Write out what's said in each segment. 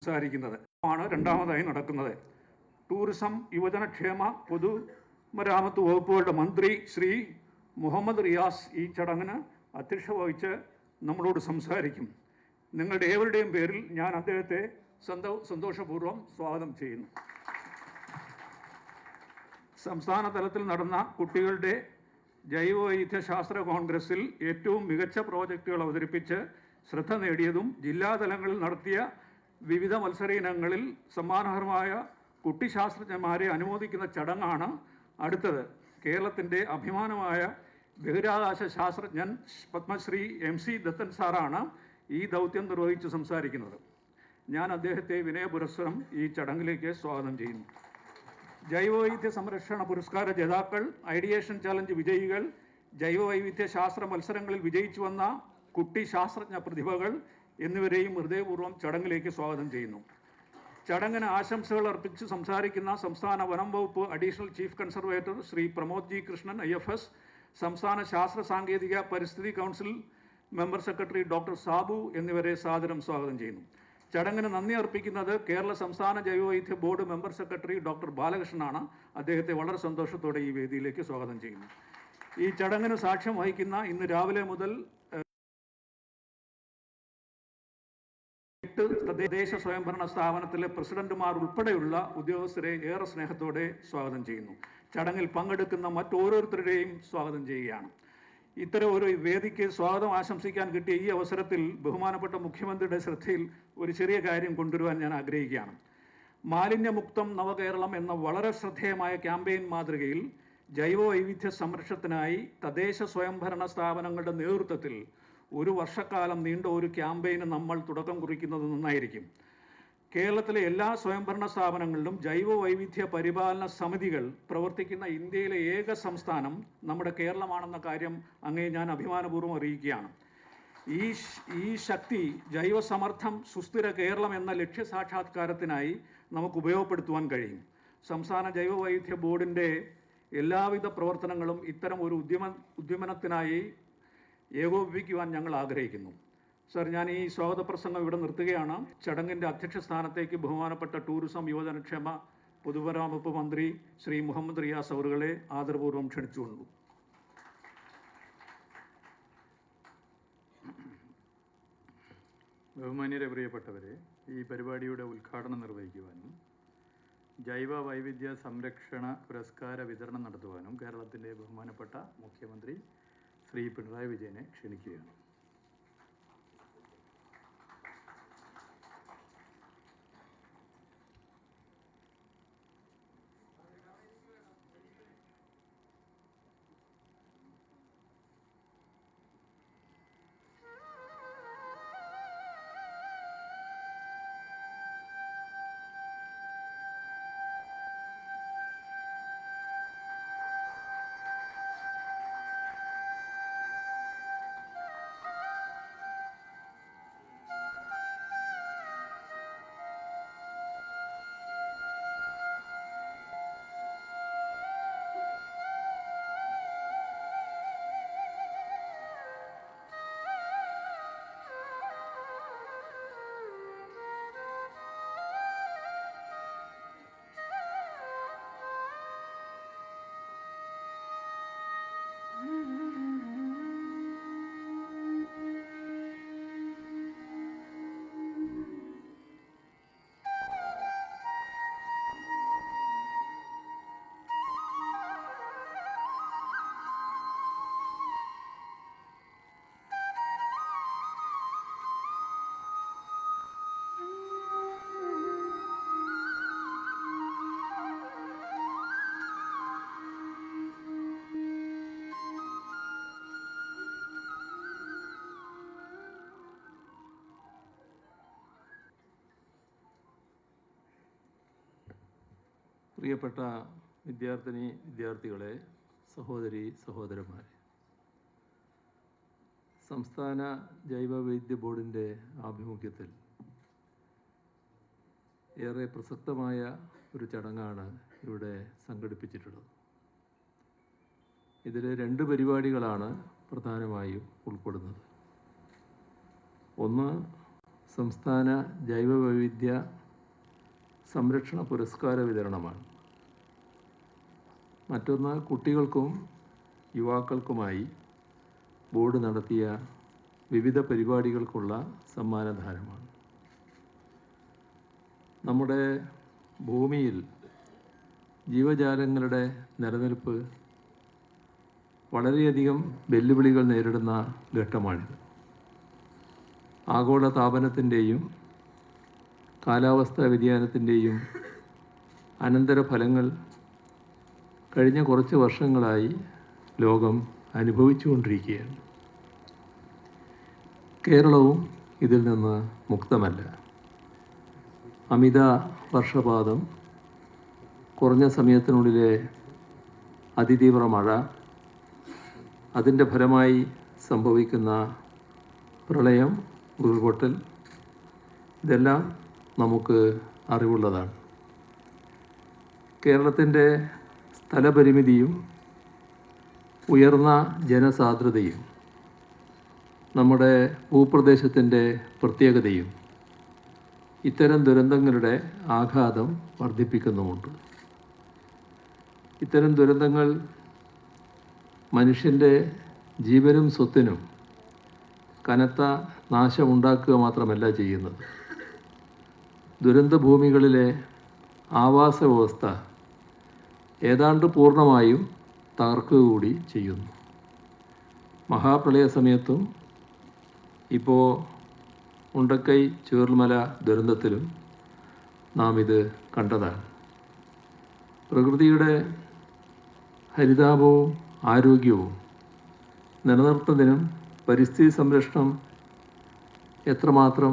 സംസാരിക്കുന്നത് ആണ് രണ്ടാമതായി നടക്കുന്നത്. ടൂറിസം, യുവജനക്ഷേമ, പൊതുമരാമത്ത് വകുപ്പുകളുടെ മന്ത്രി ശ്രീ മുഹമ്മദ് റിയാസ് ഈ ചടങ്ങിന് അധ്യക്ഷത വഹിച്ച് നമ്മളോട് സംസാരിക്കും. നിങ്ങളുടെ ഏവരുടെയും പേരിൽ ഞാൻ അദ്ദേഹത്തെ സന്തോഷപൂർവ്വം സ്വാഗതം ചെയ്യുന്നു. സംസ്ഥാന തലത്തിൽ നടന്ന കുട്ടികളുടെ ജൈവവൈവിധ്യശാസ്ത്ര കോൺഗ്രസിൽ ഏറ്റവും മികച്ച പ്രോജക്റ്റുകൾ അവതരിപ്പിച്ച് ശ്രദ്ധ നേടിയതും ജില്ലാതലങ്ങളിൽ നടത്തിയ വിവിധ മത്സര ഇനങ്ങളിൽ സമ്മാനകരമായ കുട്ടിശാസ്ത്രജ്ഞന്മാരെ അനുമോദിക്കുന്ന ചടങ്ങാണ് അടുത്തത്. കേരളത്തിൻ്റെ അഭിമാനമായ ബഹിരാകാശ ശാസ്ത്രജ്ഞൻ പത്മശ്രീ MC ദത്തൻ സാറാണ് ഈ ദൗത്യം നിർവഹിച്ച് സംസാരിക്കുന്നത്. ഞാൻ അദ്ദേഹത്തെ വിനയപുരസ്സരം ഈ ചടങ്ങിലേക്ക് സ്വാഗതം ചെയ്യുന്നു. ജൈവവൈവിധ്യ സംരക്ഷണ പുരസ്കാര ജേതാക്കൾ, ഐഡിയേഷൻ ചാലഞ്ച് വിജയികൾ, ജൈവവൈവിധ്യ ശാസ്ത്ര മത്സരങ്ങളിൽ വിജയിച്ചു വന്ന കുട്ടി ശാസ്ത്രജ്ഞ പ്രതിഭകൾ എന്നിവരെയും ഹൃദയപൂർവ്വം ചടങ്ങിലേക്ക് സ്വാഗതം ചെയ്യുന്നു. ചടങ്ങിന് ആശംസകൾ അർപ്പിച്ച് സംസാരിക്കുന്ന സംസ്ഥാന വനം വകുപ്പ് additional chief conservator Shri Pramod G Krishnan IFS, സംസ്ഥാന ശാസ്ത്ര സാങ്കേതിക പരിസ്ഥിതി council member secretary doctor Sabu എന്നിവരെ സാദരം സ്വാഗതം ചെയ്യുന്നു. ചടങ്ങിന് നന്ദി അർപ്പിക്കുന്നത് കേരള സംസ്ഥാന ജൈവവൈവിധ്യ ബോർഡ് മെമ്പർ സെക്രട്ടറി ഡോക്ടർ ബാലകൃഷ്ണനാണ്. അദ്ദേഹത്തെ വളരെ സന്തോഷത്തോടെ ഈ വേദിയിലേക്ക് സ്വാഗതം ചെയ്യുന്നു. ഈ ചടങ്ങിന് സാക്ഷ്യം വഹിക്കുന്ന ഇന്ന് രാവിലെ മുതൽ 8 തദ്ദേശ സ്വയംഭരണ സ്ഥാപനത്തിലെ പ്രസിഡന്റുമാർ ഉൾപ്പെടെയുള്ള ഉദ്യോഗസ്ഥരെ ഏറെ സ്നേഹത്തോടെ സ്വാഗതം ചെയ്യുന്നു. ചടങ്ങിൽ പങ്കെടുക്കുന്ന മറ്റോരോരുത്തരുടെയും സ്വാഗതം ചെയ്യുകയാണ്. ഇത്തരം ഒരു വേദിക്ക് സ്വാഗതം ആശംസിക്കാൻ കിട്ടിയ ഈ അവസരത്തിൽ ബഹുമാനപ്പെട്ട മുഖ്യമന്ത്രിയുടെ ശ്രദ്ധയിൽ ഒരു ചെറിയ കാര്യം കൊണ്ടുവരുവാൻ ഞാൻ ആഗ്രഹിക്കുകയാണ്. മാലിന്യമുക്തം നവകേരളം എന്ന വളരെ ശ്രദ്ധേയമായ ക്യാമ്പയിൻ മാതൃകയിൽ ജൈവവൈവിധ്യ സംരക്ഷണത്തിനായി തദ്ദേശ സ്വയംഭരണ സ്ഥാപനങ്ങളുടെ നേതൃത്വത്തിൽ ഒരു വർഷക്കാലം നീണ്ട ഒരു ക്യാമ്പയിന് നമ്മൾ തുടക്കം കുറിക്കുന്നത് നന്നായിരിക്കും. കേരളത്തിലെ എല്ലാ സ്വയംഭരണ സ്ഥാപനങ്ങളിലും ജൈവവൈവിധ്യ പരിപാലന സമിതികൾ പ്രവർത്തിക്കുന്ന ഇന്ത്യയിലെ ഏക സംസ്ഥാനം നമ്മുടെ കേരളമാണെന്ന കാര്യം അങ്ങേ ഞാൻ അഭിമാനപൂർവ്വം അറിയിക്കുകയാണ്. ഈ ശക്തി ജൈവസമർത്ഥം സുസ്ഥിര കേരളം എന്ന ലക്ഷ്യസാക്ഷാത്കാരത്തിനായി നമുക്ക് ഉപയോഗപ്പെടുത്തുവാൻ കഴിയും. സംസ്ഥാന ജൈവവൈവിധ്യ ബോർഡിൻ്റെ എല്ലാവിധ പ്രവർത്തനങ്ങളും ഇത്തരം ഒരു ഉദ്യമനത്തിനായി ഏകോപിപ്പിക്കുവാൻ ഞങ്ങൾ ആഗ്രഹിക്കുന്നു. സർ, ഞാൻ ഈ സ്വാഗത പ്രസംഗം ഇവിടെ നിർത്തുകയാണ്. ചടങ്ങിൻ്റെ അധ്യക്ഷ സ്ഥാനത്തേക്ക് ബഹുമാനപ്പെട്ട ടൂറിസം, യുവജനക്ഷേമ, പൊതുമരാമത്ത് മന്ത്രി ശ്രീ മുഹമ്മദ് റിയാസ് അവറുകളെ ആദരപൂർവ്വം ക്ഷണിച്ചുകൊണ്ടു. ബഹുമാന്യരെ, പ്രിയപ്പെട്ടവരെ, ഈ പരിപാടിയുടെ ഉദ്ഘാടനം നിർവഹിക്കുവാനും ജൈവ വൈവിധ്യ സംരക്ഷണ പുരസ്കാര വിതരണം നടത്തുവാനും കേരളത്തിൻ്റെ ബഹുമാനപ്പെട്ട മുഖ്യമന്ത്രി ശ്രീ പിണറായി വിജയനെ ക്ഷണിക്കുകയാണ്. പ്രിയപ്പെട്ട വിദ്യാർത്ഥികളെ, സഹോദരന്മാരെ, സംസ്ഥാന ജൈവവൈവിധ്യ ബോർഡിൻ്റെ ആഭിമുഖ്യത്തിൽ ഏറെ പ്രസക്തമായ ഒരു ചടങ്ങാണ് ഇവിടെ സംഘടിപ്പിച്ചിട്ടുള്ളത്. ഇതിൽ 2 പരിപാടികളാണ് പ്രധാനമായും ഉൾപ്പെടുന്നത്. ഒന്ന്, സംസ്ഥാന ജൈവവൈവിധ്യ സംരക്ഷണ പുരസ്കാര വിതരണമാണ്. മറ്റൊന്ന് കുട്ടികൾക്കും യുവാക്കൾക്കുമായി ബോർഡ് നടത്തിയ വിവിധ പരിപാടികൾക്കുള്ള സമ്മാനദാനമാണ്. നമ്മുടെ ഭൂമിയിൽ ജീവജാലങ്ങളുടെ നിലനിൽപ്പ് വളരെയധികം വെല്ലുവിളികൾ നേരിടുന്ന ഘട്ടമാണിത്. ആഗോള താപനത്തിൻ്റെയും കാലാവസ്ഥാ വ്യതിയാനത്തിൻ്റെയും അനന്തരഫലങ്ങൾ കഴിഞ്ഞ കുറച്ച് വർഷങ്ങളായി ലോകം അനുഭവിച്ചുകൊണ്ടിരിക്കുകയാണ്. കേരളവും ഇതിൽ നിന്ന് മുക്തമല്ല. അമിത വർഷപാതം, കുറഞ്ഞ സമയത്തിനുള്ളിലെ അതിതീവ്ര മഴ, അതിൻ്റെ ഫലമായി സംഭവിക്കുന്ന പ്രളയം, ഉരുൾപൊട്ടൽ, ഇതെല്ലാം നമുക്ക് അറിവുള്ളതാണ്. കേരളത്തിൻ്റെ സ്ഥലപരിമിതിയും ഉയർന്ന ജനസാന്ദ്രതയും നമ്മുടെ ഭൂപ്രദേശത്തിൻ്റെ പ്രത്യേകതയും ഇത്തരം ദുരന്തങ്ങളുടെ ആഘാതം വർദ്ധിപ്പിക്കുന്നുമുണ്ട്. ഇത്തരം ദുരന്തങ്ങൾ മനുഷ്യൻ്റെ ജീവനും സ്വത്തിനും കനത്ത നാശമുണ്ടാക്കുക മാത്രമല്ല ചെയ്യുന്നത്, ദുരന്തഭൂമികളിലെ ആവാസ വ്യവസ്ഥ ഏതാണ്ട് പൂർണ്ണമായും തകർക്കുക കൂടി ചെയ്യുന്നു. മഹാപ്രളയ സമയത്തും ഇപ്പോൾ ഉണ്ടക്കൈ ചൂരൽമല ദുരന്തത്തിലും നാം ഇത് കണ്ടതാണ്. പ്രകൃതിയുടെ ഹരിതാപവും ആരോഗ്യവും നിലനിർത്തുന്നതിനും പരിസ്ഥിതി സംരക്ഷണം എത്രമാത്രം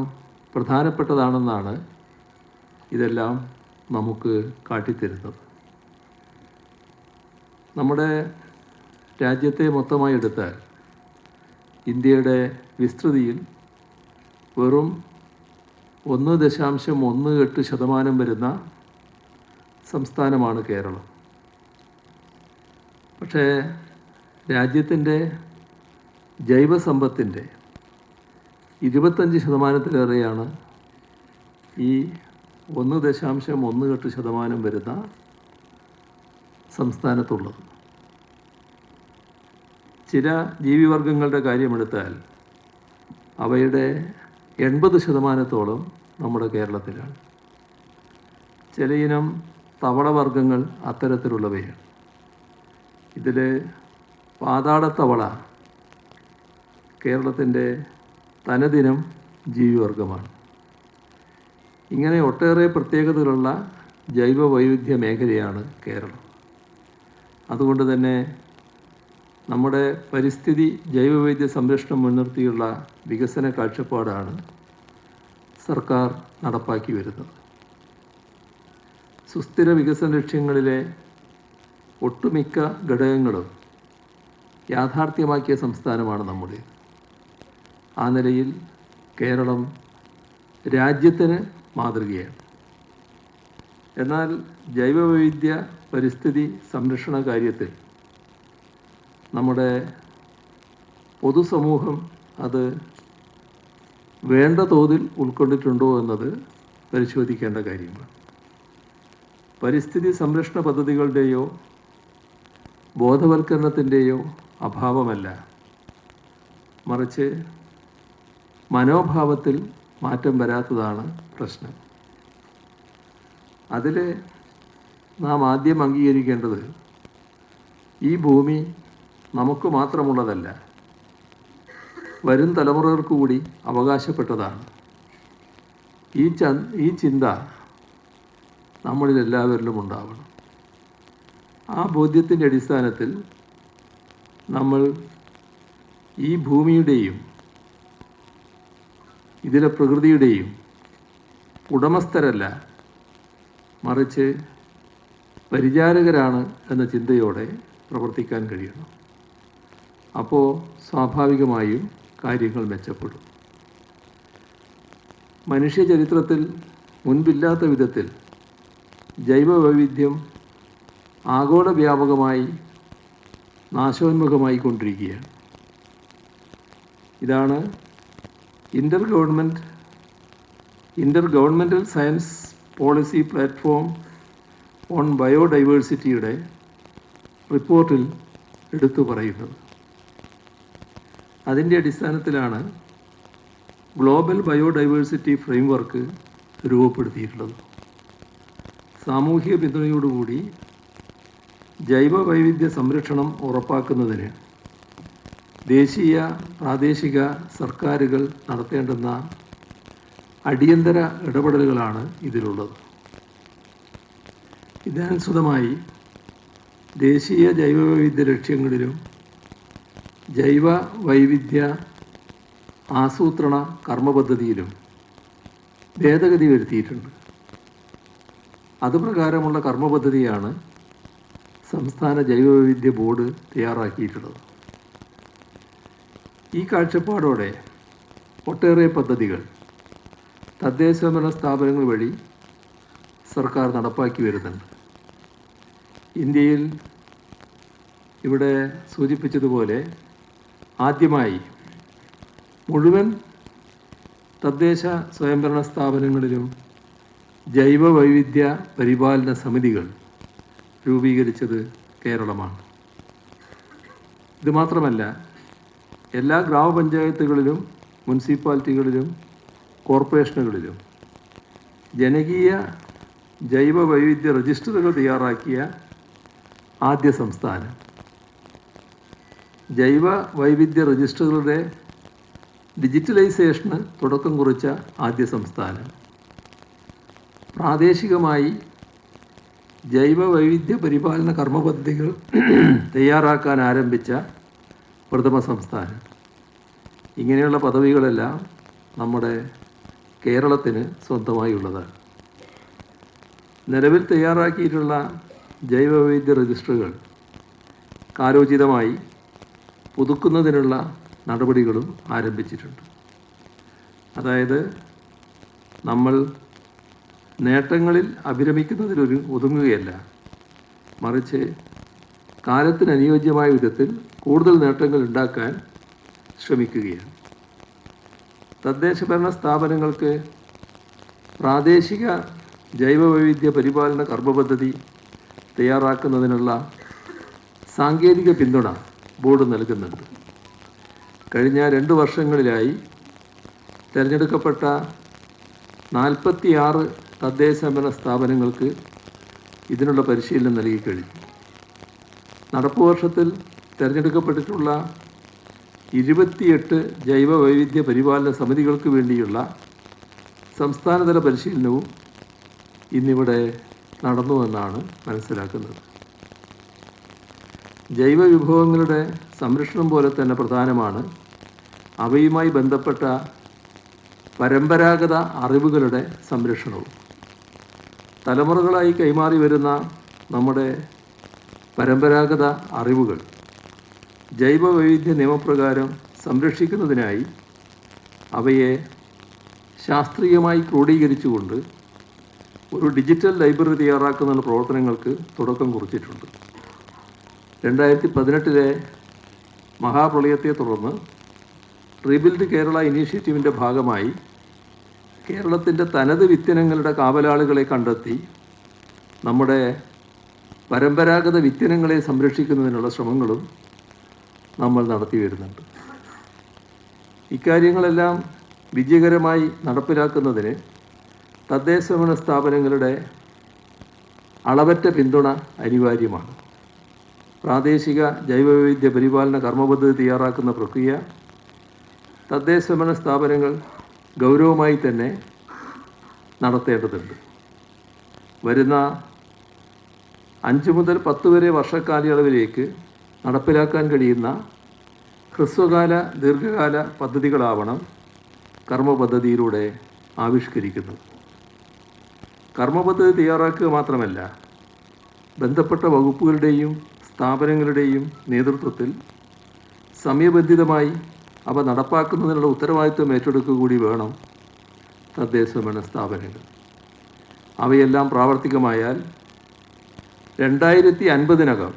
പ്രധാനപ്പെട്ടതാണെന്നാണ് ഇതെല്ലാം നമുക്ക് കാട്ടിത്തരുന്നത്. നമ്മുടെ രാജ്യത്തെ മൊത്തമായി എടുത്താൽ ഇന്ത്യയുടെ വിസ്തൃതിയിൽ വെറും 1.18% വരുന്ന സംസ്ഥാനമാണ് കേരളം. പക്ഷേ രാജ്യത്തിൻ്റെ ജൈവസമ്പത്തിൻ്റെ 25%-ലേറെയാണ് ഈ 1.18% വരുന്ന സംസ്ഥാനത്തുള്ളത്. ചില ജീവിവർഗങ്ങളുടെ കാര്യമെടുത്താൽ അവയുടെ 80%-ഓളം നമ്മുടെ കേരളത്തിലാണ്. ചിലയിനം തവളവർഗ്ഗങ്ങൾ അത്തരത്തിലുള്ളവയാണ്. ഇതിൽ പാതാളത്തവള കേരളത്തിൻ്റെ തനതിനം ജീവിവർഗമാണ്. ഇങ്ങനെ ഒട്ടേറെ പ്രത്യേകതകളുള്ള ജൈവ വൈവിധ്യ മേഖലയാണ് കേരളം. അതുകൊണ്ട് തന്നെ നമ്മുടെ പരിസ്ഥിതി ജൈവവൈവിധ്യ സംരക്ഷണം മുൻനിർത്തിയുള്ള വികസന കാഴ്ചപ്പാടാണ് സർക്കാർ നടപ്പാക്കി വരുന്നത്. സുസ്ഥിര വികസന ലക്ഷ്യങ്ങളിലെ ഒട്ടുമിക്ക ഘടകങ്ങളും യാഥാർത്ഥ്യമാക്കിയ സംസ്ഥാനമാണ് നമ്മുടെ. ആ നിലയിൽ കേരളം രാജ്യത്തിന് മാതൃകയാണ്. എന്നാൽ ജൈവവൈവിധ്യ പരിസ്ഥിതി സംരക്ഷണ കാര്യത്തിൽ നമ്മുടെ പൊതുസമൂഹം അത് വേണ്ട തോതിൽ ഉൾക്കൊണ്ടിട്ടുണ്ടോ എന്നത് പരിശോധിക്കേണ്ട കാര്യമാണ്. പരിസ്ഥിതി സംരക്ഷണ പദ്ധതികളുടെയോ ബോധവൽക്കരണത്തിൻ്റെയോ അഭാവമല്ല, മറിച്ച് മനോഭാവത്തിൽ മാറ്റം വരാത്തതാണ് പ്രശ്നം. അതിൽ നാം ആദ്യം അംഗീകരിക്കേണ്ടത് ഈ ഭൂമി നമുക്ക് മാത്രമുള്ളതല്ല, വരും തലമുറകൾക്ക് കൂടി അവകാശപ്പെട്ടതാണ്. ഈ ചിന്ത നമ്മളിൽ എല്ലാവരിലും ഉണ്ടാവണം. ആ ബോധ്യത്തിൻ്റെ അടിസ്ഥാനത്തിൽ നമ്മൾ ഈ ഭൂമിയുടെയും ഇതിലെ പ്രകൃതിയുടെയും ഉടമസ്ഥരല്ല, മറിച്ച് പരിചാരകരാണ് എന്ന ചിന്തയോടെ പ്രവർത്തിക്കാൻ കഴിയണം. അപ്പോൾ സ്വാഭാവികമായും കാര്യങ്ങൾ മെച്ചപ്പെടും. മനുഷ്യ ചരിത്രത്തിൽ മുൻപില്ലാത്ത വിധത്തിൽ ജൈവവൈവിധ്യം ആഗോള വ്യാപകമായി നാശോന്മുഖമായി കൊണ്ടിരിക്കുകയാണ്. ഇതാണ് inter government inter governmental science policy platform on ബയോഡൈവേഴ്സിറ്റിയുടെ റിപ്പോർട്ടിൽ എടുത്തു പറയുന്നത്. അതിൻ്റെ അടിസ്ഥാനത്തിലാണ് ഗ്ലോബൽ ബയോഡൈവേഴ്സിറ്റി ഫ്രെയിംവർക്ക് രൂപപ്പെടുത്തിയിട്ടുള്ളത്. സാമൂഹിക പിന്തുണയോടുകൂടി ജൈവ വൈവിധ്യ സംരക്ഷണം ഉറപ്പാക്കുന്നതിന് ദേശീയ പ്രാദേശിക സർക്കാരുകൾ നടത്തേണ്ടുന്ന അടിയന്തര ഇടപെടലുകളാണ് ഇതിലുള്ളത്. ഇതിനനുസൃതമായി ദേശീയ ജൈവ വൈവിധ്യ ലക്ഷ്യങ്ങളിലും ജൈവ വൈവിധ്യ ആസൂത്രണ കർമ്മപദ്ധതിയിലും ഭേദഗതി വരുത്തിയിട്ടുണ്ട്. അതുപ്രകാരമുള്ള കർമ്മപദ്ധതിയാണ് സംസ്ഥാന ജൈവവൈവിധ്യ ബോർഡ് തയ്യാറാക്കിയിട്ടുള്ളത്. ഈ കാഴ്ചപ്പാടോടെ ഒട്ടേറെ പദ്ധതികൾ തദ്ദേശഭരണ സ്ഥാപനങ്ങൾ വഴി സർക്കാർ നടപ്പാക്കി വരുന്നുണ്ട്. ഇന്ത്യയിൽ ഇവിടെ സൂചിപ്പിച്ചതുപോലെ ആദ്യമായി മുഴുവൻ തദ്ദേശ സ്വയംഭരണ സ്ഥാപനങ്ങളിലും ജൈവ വൈവിധ്യ പരിപാലന സമിതികൾ രൂപീകരിച്ചത് കേരളമാണ്. ഇതുമാത്രമല്ല, എല്ലാ ഗ്രാമപഞ്ചായത്തുകളിലും മുനിസിപ്പാലിറ്റികളിലും കോർപ്പറേഷനുകളിലും ജനകീയ ജൈവ വൈവിധ്യ രജിസ്റ്ററുകൾ തയ്യാറാക്കിയ ആദ്യ സംസ്ഥാനം, ജൈവ വൈവിധ്യ രജിസ്റ്ററുകളുടെ ഡിജിറ്റലൈസേഷന് തുടക്കം കുറിച്ച ആദ്യ സംസ്ഥാനം, പ്രാദേശികമായി ജൈവ വൈവിധ്യ പരിപാലന കർമ്മപദ്ധതികൾ തയ്യാറാക്കാൻ ആരംഭിച്ച പ്രഥമ സംസ്ഥാനം. ഇങ്ങനെയുള്ള പദവികളെല്ലാം നമ്മുടെ കേരളത്തിന് സ്വന്തമായുള്ളതാണ്. നിലവിൽ തയ്യാറാക്കിയിട്ടുള്ള ജൈവ വൈവിധ്യ രജിസ്റ്ററുകൾ കാലോചിതമായി പുതുക്കുന്നതിനുള്ള നടപടികളും ആരംഭിച്ചിട്ടുണ്ട്. അതായത് നമ്മൾ നേട്ടങ്ങളിൽ അഭിരമിക്കുന്നതിലൊരു ഒതുങ്ങുകയല്ല, മറിച്ച് കാലത്തിന് അനുയോജ്യമായ വിധത്തിൽ കൂടുതൽ നേട്ടങ്ങൾ ഉണ്ടാക്കാൻ ശ്രമിക്കുകയാണ്. തദ്ദേശഭരണ സ്ഥാപനങ്ങൾക്ക് പ്രാദേശിക ജൈവവൈവിധ്യ പരിപാലന കർമ്മപദ്ധതി തയ്യാറാക്കുന്നതിനുള്ള സാങ്കേതിക പിന്തുണ ബോർഡ് നൽകുന്നുണ്ട്. കഴിഞ്ഞ 2 വർഷങ്ങളിലായി തിരഞ്ഞെടുക്കപ്പെട്ട 46 തദ്ദേശഭരണ സ്ഥാപനങ്ങൾക്ക് ഇതിനുള്ള പരിശീലനം നൽകിക്കഴിഞ്ഞു. നടപ്പ് വർഷത്തിൽ തിരഞ്ഞെടുക്കപ്പെട്ടിട്ടുള്ള 28 ജൈവ വൈവിധ്യ പരിപാലന സമിതികൾക്ക് വേണ്ടിയുള്ള സംസ്ഥാനതല പരിശീലനവും ഇന്നിവിടെ നടന്നുവെന്നാണ് മനസ്സിലാക്കുന്നത്. ജൈവ വിഭവങ്ങളുടെ സംരക്ഷണം പോലെ തന്നെ പ്രധാനമാണ് അവയുമായി ബന്ധപ്പെട്ട പരമ്പരാഗത അറിവുകളുടെ സംരക്ഷണവും. തലമുറകളായി കൈമാറി വരുന്ന നമ്മുടെ പരമ്പരാഗത അറിവുകൾ ജൈവ വൈവിധ്യ നിയമപ്രകാരം സംരക്ഷിക്കുന്നതിനായി അവയെ ശാസ്ത്രീയമായി ക്രോഡീകരിച്ചുകൊണ്ട് ഒരു ഡിജിറ്റൽ ലൈബ്രറി തയ്യാറാക്കുന്ന പ്രവർത്തനങ്ങൾക്ക് തുടക്കം കുറിച്ചിട്ടുണ്ട്. 2018 മഹാപ്രളയത്തെ തുടർന്ന് റീബിൽഡ് കേരള ഇനീഷ്യേറ്റീവിൻ്റെ ഭാഗമായി കേരളത്തിൻ്റെ തനത് വിത്തിനങ്ങളുടെ കാവലാളുകളെ കണ്ടെത്തി നമ്മുടെ പരമ്പരാഗത വിത്തിനങ്ങളെ സംരക്ഷിക്കുന്നതിനുള്ള ശ്രമങ്ങളും നമ്മൾ നടത്തി വരുന്നുണ്ട്. ഇക്കാര്യങ്ങളെല്ലാം വിജയകരമായി നടപ്പിലാക്കുന്നതിന് തദ്ദേശഭരണ സ്ഥാപനങ്ങളുടെ അളവറ്റ പിന്തുണ അനിവാര്യമാണ്. പ്രാദേശിക ജൈവവൈവിധ്യ പരിപാലന കർമ്മപദ്ധതി തയ്യാറാക്കുന്ന പ്രക്രിയ തദ്ദേശഭരണ സ്ഥാപനങ്ങൾ ഗൗരവമായി തന്നെ നടത്തേണ്ടതുണ്ട്. വരുന്ന 5 മുതൽ 10 വരെ വർഷക്കാലയളവിലേക്ക് നടപ്പിലാക്കാൻ കഴിയുന്ന ഹ്രസ്വകാല ദീർഘകാല പദ്ധതികളാവണം കർമ്മപദ്ധതിയിലൂടെ ആവിഷ്കരിക്കുന്നത്. കർമ്മപദ്ധതി തയ്യാറാക്കുക മാത്രമല്ല, ബന്ധപ്പെട്ട വകുപ്പുകളുടെയും സ്ഥാപനങ്ങളുടെയും നേതൃത്വത്തിൽ സമയബന്ധിതമായി അവ നടപ്പാക്കുന്നതിനുള്ള ഉത്തരവാദിത്വം ഏറ്റെടുക്കുക കൂടി വേണം തദ്ദേശഭരണ സ്ഥാപനങ്ങൾ. അവയെല്ലാം പ്രാവർത്തികമായാൽ 2050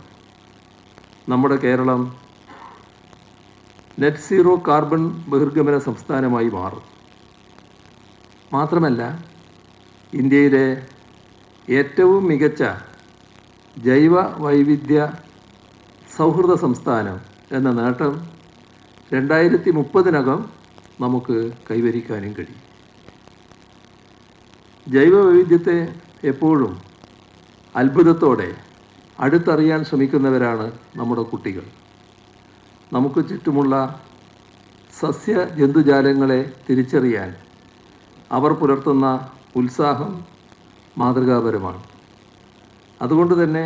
നമ്മുടെ കേരളം നെറ്റ് സീറോ കാർബൺ ബഹിർഗമന സംസ്ഥാനമായി മാറും. മാത്രമല്ല ഇന്ത്യയിലെ ഏറ്റവും മികച്ച ജൈവ വൈവിധ്യ സൗഹൃദ സംസ്ഥാനം എന്ന നേട്ടം 2030 നമുക്ക് കൈവരിക്കാനും കഴിയും. ജൈവ വൈവിധ്യത്തെ എപ്പോഴും അത്ഭുതത്തോടെ അടുത്തറിയാൻ ശ്രമിക്കുന്നവരാണ് നമ്മുടെ കുട്ടികൾ. നമുക്ക് ചുറ്റുമുള്ള സസ്യ ജന്തുജാലങ്ങളെ തിരിച്ചറിയാൻ അവർ പുലർത്തുന്ന ഉത്സാഹം മാതൃകാപരമാണ്. അതുകൊണ്ട് തന്നെ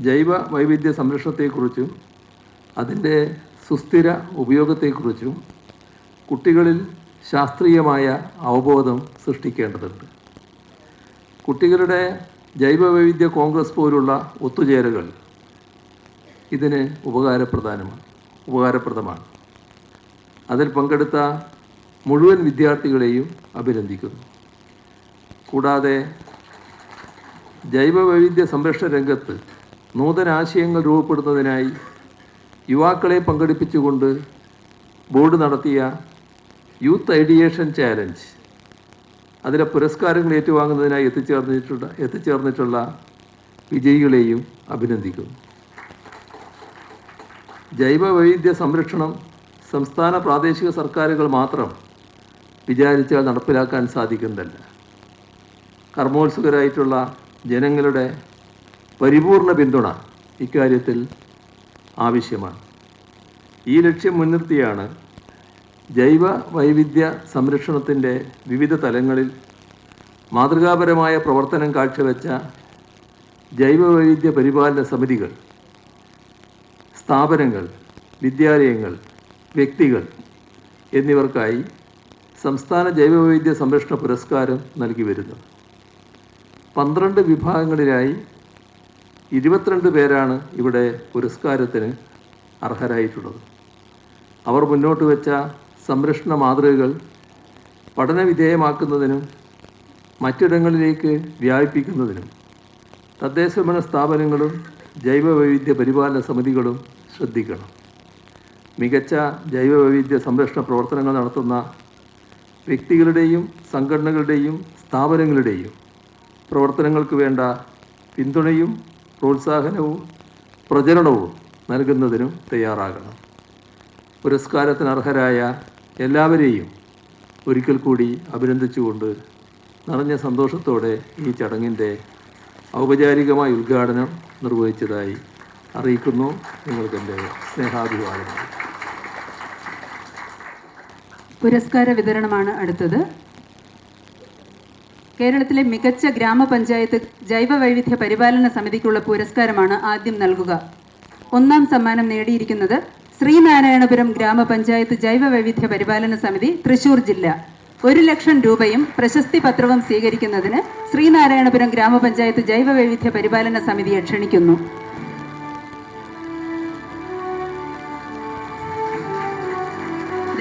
ജൈവ വൈവിധ്യ സംരക്ഷണത്തെക്കുറിച്ചും അതിൻ്റെ സുസ്ഥിര ഉപയോഗത്തെക്കുറിച്ചും കുട്ടികളിൽ ശാസ്ത്രീയമായ അവബോധം സൃഷ്ടിക്കേണ്ടതുണ്ട്. കുട്ടികളുടെ ജൈവ വൈവിധ്യ കോൺഗ്രസ് പോലുള്ള ഒത്തുചേരലുകൾ ഇതിന് ഉപകാരപ്രദമാണ്. അതിൽ പങ്കെടുത്ത മുഴുവൻ വിദ്യാർത്ഥികളെയും അഭിനന്ദിക്കുന്നു. കൂടാതെ ജൈവ വൈവിധ്യ സംരക്ഷണ രംഗത്ത് നൂതന ആശയങ്ങൾ രൂപപ്പെടുന്നതിനായി യുവാക്കളെ പങ്കെടുപ്പിച്ചുകൊണ്ട് ബോർഡ് നടത്തിയ യൂത്ത് ഐഡിയേഷൻ ചാലഞ്ച്, അതിലെ പുരസ്കാരങ്ങൾ ഏറ്റുവാങ്ങുന്നതിനായി എത്തിച്ചേർന്നിട്ടുള്ള വിജയികളെയും അഭിനന്ദിക്കുന്നു. ജൈവ വൈവിധ്യ സംരക്ഷണം സംസ്ഥാന പ്രാദേശിക സർക്കാരുകൾ മാത്രം വിചാരിച്ചാൽ നടപ്പിലാക്കാൻ സാധിക്കുന്നതല്ല. കർമ്മോത്സുകരായിട്ടുള്ള ജനങ്ങളുടെ പരിപൂർണ പിന്തുണ ഇക്കാര്യത്തിൽ ആവശ്യമാണ്. ഈ ലക്ഷ്യം മുൻനിർത്തിയാണ് ജൈവ വൈവിധ്യ സംരക്ഷണത്തിൻ്റെ വിവിധ തലങ്ങളിൽ മാതൃകാപരമായ പ്രവർത്തനം കാഴ്ചവെച്ച ജൈവ വൈവിധ്യ പരിപാലന സമിതികൾ, സ്ഥാപനങ്ങൾ, വിദ്യാലയങ്ങൾ, വ്യക്തികൾ എന്നിവർക്കായി സംസ്ഥാന ജൈവവൈവിധ്യ സംരക്ഷണ പുരസ്കാരം നൽകി വരുന്നത്. 12 വിഭാഗങ്ങളിലായി 22 പേരാണ് ഇവിടെ പുരസ്കാരത്തിന് അർഹരായിട്ടുള്ളത്. അവർ മുന്നോട്ട് വെച്ച സംരക്ഷണ മാതൃകകൾ പഠനവിധേയമാക്കുന്നതിനും മറ്റിടങ്ങളിലേക്ക് വ്യാപിപ്പിക്കുന്നതിനും തദ്ദേശഭരണ സ്ഥാപനങ്ങളും ജൈവ വൈവിധ്യ പരിപാലന സമിതികളും ശ്രദ്ധിക്കണം. മികച്ച ജൈവ വൈവിധ്യ സംരക്ഷണ പ്രവർത്തനങ്ങൾ നടത്തുന്ന വ്യക്തികളുടെയും സംഘടനകളുടെയും സ്ഥാപനങ്ങളുടെയും പ്രവർത്തനങ്ങൾക്ക് വേണ്ട പിന്തുണയും പ്രോത്സാഹനവും പ്രചരണവും നൽകുന്നതിനും തയ്യാറാകണം. പുരസ്കാരത്തിന് അർഹരായ എല്ലാവരെയും ഒരിക്കൽ കൂടി അഭിനന്ദിച്ചുകൊണ്ട് നിറഞ്ഞ സന്തോഷത്തോടെ ഈ ചടങ്ങിൻ്റെ ഔപചാരികമായ ഉദ്ഘാടനം നിർവഹിച്ചതായി അറിയിക്കുന്നു. നിങ്ങൾക്കെൻ്റെ സ്നേഹാഭിവാദനം. പുരസ്കാര വിതരണമാണ് അടുത്തത്. കേരളത്തിലെ മികച്ച ഗ്രാമപഞ്ചായത്ത് ജൈവ വൈവിധ്യ പരിപാലന സമിതിക്കുള്ള പുരസ്കാരമാണ് ആദ്യം നൽകുക. 1ാം സമ്മാനം നേടിയിരിക്കുന്നത് ശ്രീനാരായണപുരം ഗ്രാമപഞ്ചായത്ത് ജൈവ വൈവിധ്യ പരിപാലന സമിതി, തൃശൂർ ജില്ല. 1 ലക്ഷം രൂപയും പ്രശസ്തി പത്രവും സ്വീകരിക്കുന്നതിന് ശ്രീനാരായണപുരം ഗ്രാമപഞ്ചായത്ത് ജൈവ വൈവിധ്യ പരിപാലന സമിതിയെ ക്ഷണിക്കുന്നു.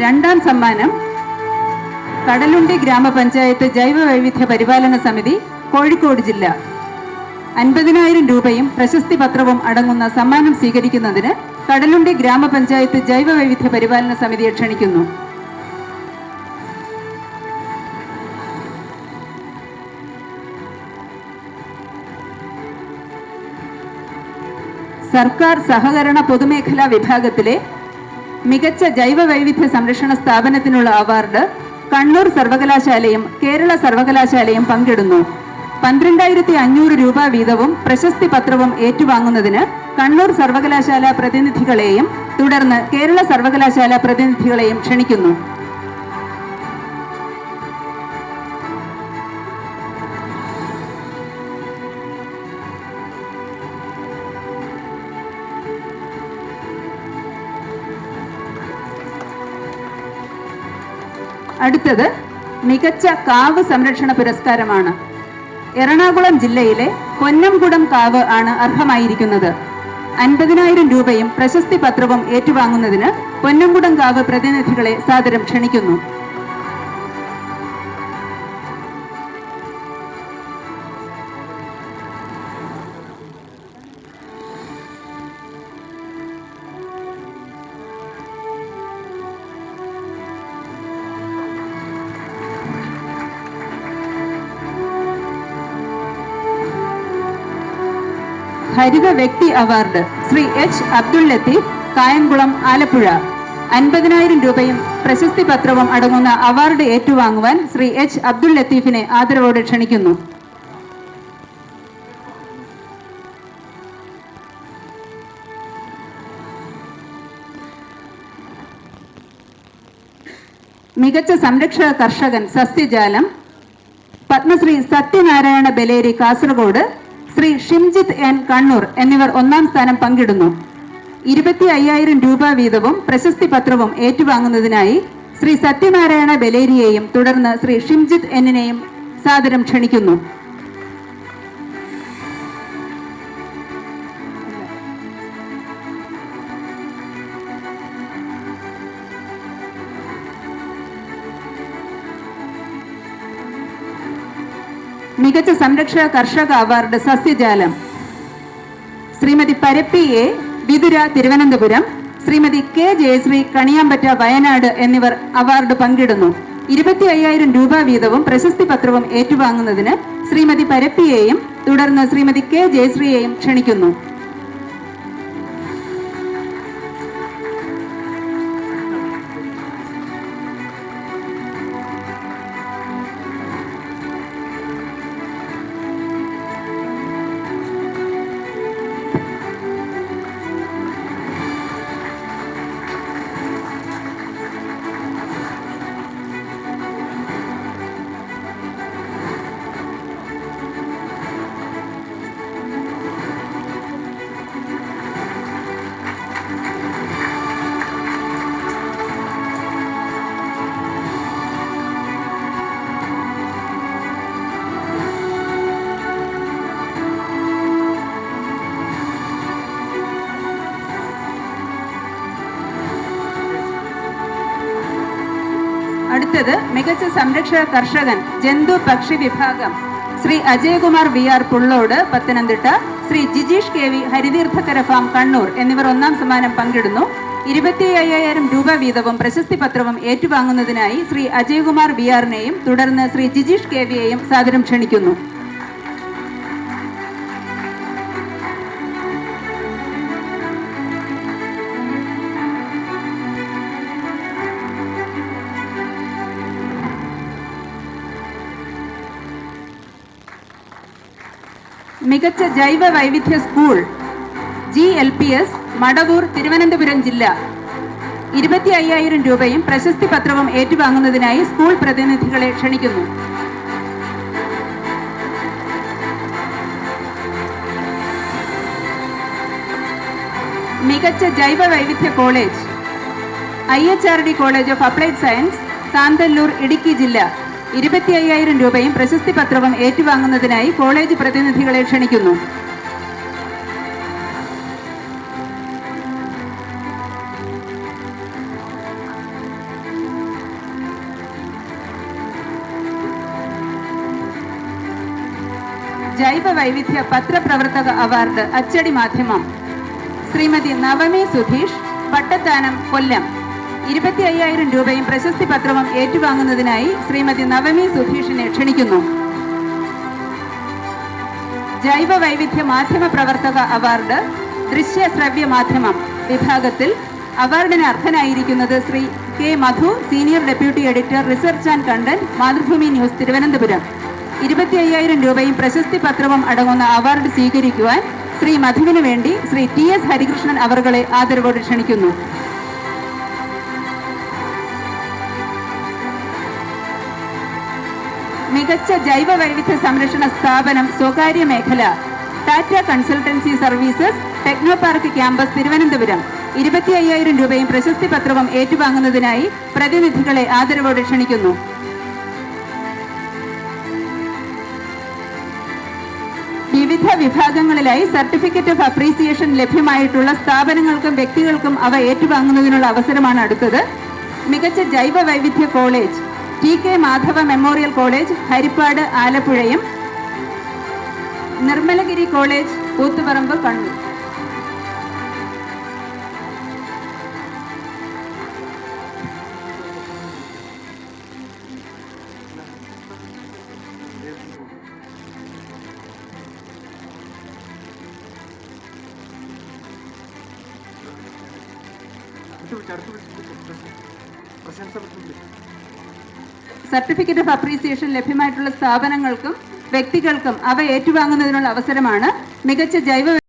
രണ്ടാം സമ്മാനം കടലുണ്ടി ഗ്രാമപഞ്ചായത്ത് ജൈവ വൈവിധ്യ പരിപാലന സമിതി, കോഴിക്കോട് ജില്ല. 50,000 രൂപയും പ്രശസ്തി പത്രവും അടങ്ങുന്ന സമ്മാനം സ്വീകരിക്കുന്നതിന് കടലുണ്ടി ഗ്രാമപഞ്ചായത്ത് ജൈവ വൈവിധ്യ പരിപാലന സമിതിയെ ക്ഷണിക്കുന്നു. സർക്കാർ സഹകരണ പൊതുമേഖലാ വിഭാഗത്തിലെ മികച്ച ജൈവ വൈവിധ്യ സംരക്ഷണ സ്ഥാപനത്തിനുള്ള അവാർഡ് കണ്ണൂർ സർവകലാശാലയും കേരള സർവകലാശാലയും പങ്കിടുന്നു. 12,500 രൂപ വീതവും പ്രശസ്തി പത്രവും ഏറ്റുവാങ്ങുന്നതിന് കണ്ണൂർ സർവകലാശാല പ്രതിനിധികളെയും തുടർന്ന് കേരള സർവകലാശാല പ്രതിനിധികളെയും ക്ഷണിക്കുന്നു. അടുത്തത് മികച്ച കാവ് സംരക്ഷണ പുരസ്കാരമാണ്. എറണാകുളം ജില്ലയിലെ പൊന്നംകുടം കാവ് ആണ് അർഹമായിരിക്കുന്നത്. 50,000 രൂപയും പ്രശസ്തി പത്രവും ഏറ്റുവാങ്ങുന്നതിന് പൊന്നംകുടം കാവ് പ്രതിനിധികളെ സാദരം ക്ഷണിക്കുന്നു. ഹരിത വ്യക്തി അവാർഡ് ശ്രീ എച്ച് അബ്ദുൾ ലത്തീഫ്, കായംകുളം, ആലപ്പുഴ. 50,000 രൂപയും പ്രശസ്തി പത്രവും അടങ്ങുന്ന അവാർഡ് ഏറ്റുവാങ്ങുവാൻ ശ്രീ എച്ച് അബ്ദുൾ ലത്തീഫിനെ ആദരവോടെ ക്ഷണിക്കുന്നു. മികച്ച സംരക്ഷക കർഷകൻ സസ്യജാലം പത്മശ്രീ സത്യനാരായണ ബലേരി, കാസർഗോഡ്, ശ്രീ ഷിംജിത്ത് എൻ, കണ്ണൂർ എന്നിവർ 1ാം സ്ഥാനം പങ്കിടുന്നു. 25,000 രൂപ വീതവും പ്രശസ്തി പത്രവും ഏറ്റുവാങ്ങുന്നതിനായി ശ്രീ സത്യനാരായണ ബലേരിയെയും തുടർന്ന് ശ്രീ ഷിംജിത്ത് എന്നിനെയും സാദരം ക്ഷണിക്കുന്നു. മികച്ച സംരക്ഷക കർഷക അവാർഡ് സസ്യജാലം ശ്രീമതി പരപ്പി എ, വിതുര, തിരുവനന്തപുരം, ശ്രീമതി കെ ജയശ്രീ, കണിയാമ്പറ്റ, വയനാട് എന്നിവർ അവാർഡ് പങ്കിടുന്നു. 25,000 രൂപ വീതവും പ്രശസ്തി പത്രവും ഏറ്റുവാങ്ങുന്നതിന് ശ്രീമതി പരപ്പിയെയും തുടർന്ന് ശ്രീമതി കെ ജയശ്രീയെയും ക്ഷണിക്കുന്നു. അടുത്തത് മികച്ച സംരക്ഷക കർഷകൻ ജന്തു പക്ഷി വിഭാഗം Shri Ajayakumar VR, Pullode, Pathanamthitta, Shri Jijeesh KV, Haritheerthakkara farm, Kannur എന്നിവർ 1ാം സമ്മാനം പങ്കിടുന്നു. 25,000 രൂപ വീതവും പ്രശസ്തി പത്രവും ഏറ്റുവാങ്ങുന്നതിനായി ശ്രീ അജയകുമാർ VR-നെയും തുടർന്ന് ശ്രീ ജിജീഷ് KV-യെയും സാദരം ക്ഷണിക്കുന്നു. മികച്ച ജൈവ വൈവിധ്യ സ്കൂൾ GLPS, മടവൂർ, തിരുവനന്തപുരം ജില്ല. 25,000 രൂപയും പ്രശസ്തി പത്രവും ഏറ്റുവാങ്ങുന്നതിനായി സ്കൂൾ പ്രതിനിധികളെ ക്ഷണിക്കുന്നു. മികച്ച ജൈവ വൈവിധ്യ college IHRD college of applied science, Kanthalloor, Idukki ജില്ല. 25,000 രൂപയും പ്രശസ്തി പത്രവും ഏറ്റുവാങ്ങുന്നതിനായി കോളേജ് പ്രതിനിധികളെ ക്ഷണിക്കുന്നു. ജൈവ വൈവിധ്യ പത്രപ്രവർത്തക അവാർഡ് അച്ചടി മാധ്യമം ശ്രീമതി നവമി സുധീഷ്, പട്ടത്താനം, കൊല്ലം. 25,000 രൂപയും പ്രശസ്തി പത്രവും ഏറ്റുവാങ്ങുന്നതിനായി ശ്രീമതി നവമി സുധീഷിനെ ക്ഷണിക്കുന്നു. ജൈവ വൈവിധ്യ മാധ്യമ പ്രവർത്തക അവാർഡ് ദൃശ്യ ശ്രവ്യ മാധ്യമം വിഭാഗത്തിൽ അവാർഡിന് അർഹനായിരിക്കുന്നത് Shri K Madhu, senior deputy editor, research and content, Mathrubhumi news, Thiruvananthapuram. 25,000 രൂപയും പ്രശസ്തി പത്രവും അടങ്ങുന്ന അവാർഡ് സ്വീകരിക്കുവാൻ ശ്രീ മധുവിന് വേണ്ടി ശ്രീ TS ഹരികൃഷ്ണൻ അവറുകളെ ആദരവോടെ ക്ഷണിക്കുന്നു. മികച്ച ജൈവ വൈവിധ്യ സംരക്ഷണ സ്ഥാപനം സ്വകാര്യ മേഖല Tata consultancy services, techno park campus, Thiruvananthapuram. 25,000 രൂപയും പ്രശസ്തി പത്രവും ഏറ്റുവാങ്ങുന്നതിനായി പ്രതിനിധികളെ ആദരവോടെ ക്ഷണിക്കുന്നു. വിവിധ വിഭാഗങ്ങളിലായി സർട്ടിഫിക്കറ്റ് ഓഫ് അപ്രീസിയേഷൻ ലഭ്യമായിട്ടുള്ള സ്ഥാപനങ്ങൾക്കും വ്യക്തികൾക്കും അവ ഏറ്റുവാങ്ങുന്നതിനുള്ള അവസരമാണ് അടുത്തത്. മികച്ച ജൈവ വൈവിധ്യ college TK Madhava memorial college, Harippad, ആലപ്പുഴയും Nirmalagiri college, Koothuparamba, Kannur. Certificate of appreciation ലഭ്യമായിട്ടുള്ള സ്ഥാപനങ്ങൾക്കും വ്യക്തികൾക്കും അവ ഏറ്റുവാങ്ങുന്നതിനുള്ള അവസരമാണ് മികച്ച ജൈവ